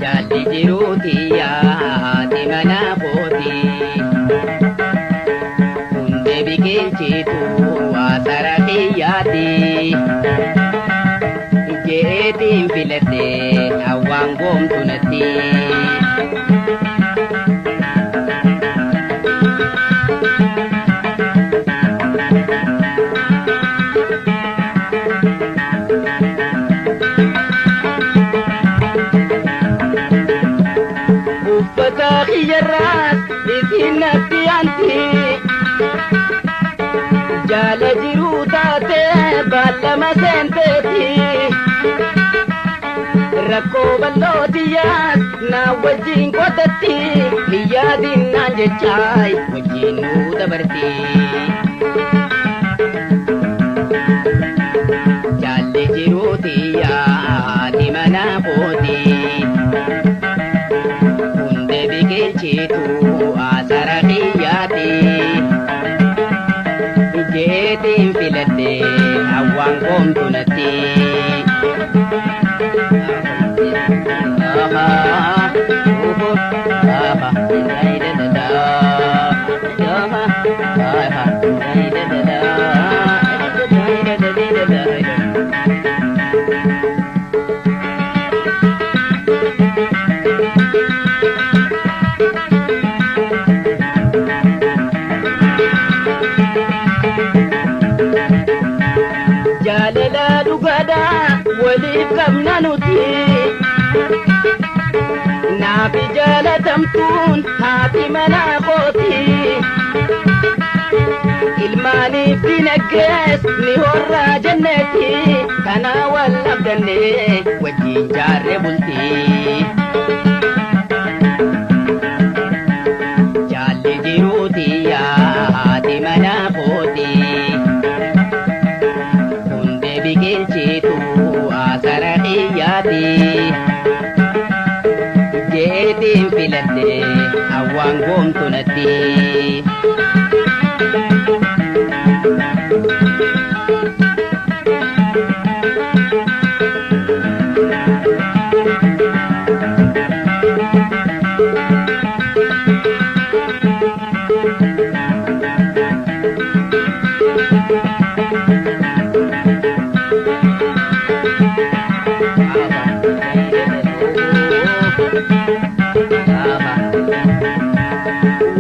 Jalli jiruuti yaati mana kooti hundee biqilchitu waasara kiyyaati jeetiin filadhe hawaan goomtu natti. Jala jiruutate ballama seenteti rakkoo bal'ootiyaas na wajjin qotatti hiyyaadin naan jechaay wajjin nuu dabarti. Jalli jiruuti yaati mana kooti hundee biqilchitu asara kiyyaati. Jeetiin filadhe hawaan goomtu natti. Jaalala dhugaadhaa waliif qabna nuti naafi jaalatamtuun haati mana kooti ilmaaniif dinaggees ni horraa jenneeti kana wal abdannee wajjin jaarre bulti. Jaalli jiruuti yaati mana kooti biqilchitu asara kiyyaati jeetiin filadhe hawaan goomtu natti.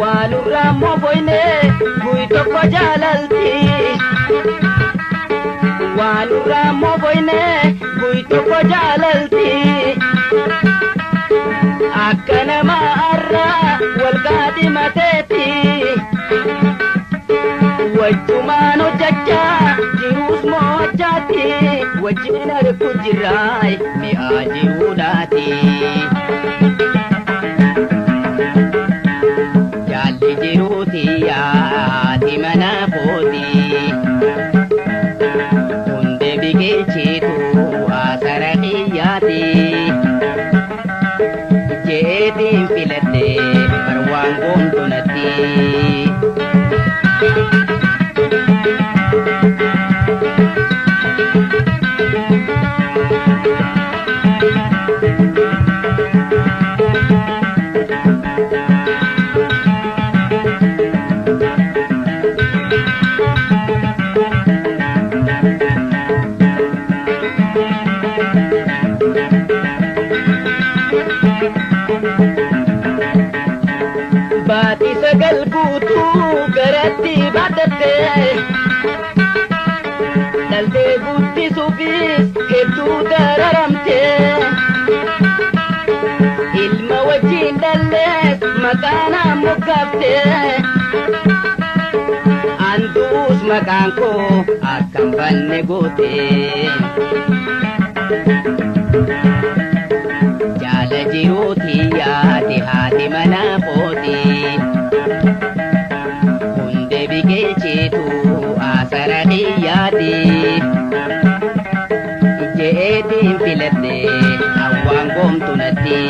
Walurraa moboyne guyyaa tokko jaalalti. Walurraa moboyne guyyaa tokko jaalalti. Akka nama arraa wal gaadhimateeti. Wajjumaan hojjachaa jiruus mo'achaati. Wajjin harku jirraay mi'aa jiruudhaati. Jiruuti yaati mana kooti hundee biqilchitu asara kiyyaati jeetiin filadhe barwaan goomtu natti. Baati sagal guutuu garatti baatatte dhaltee guddisuufis hedduu dararamte ilma wajjin dhallees maqaanaan moggaafte anduus maqaan koo akkam banne goote. Jaala jiruuti yaati haati mana kooti hundee biqilchitu asara kiyyaati jeetiin filadhe hawaan goomtu natti.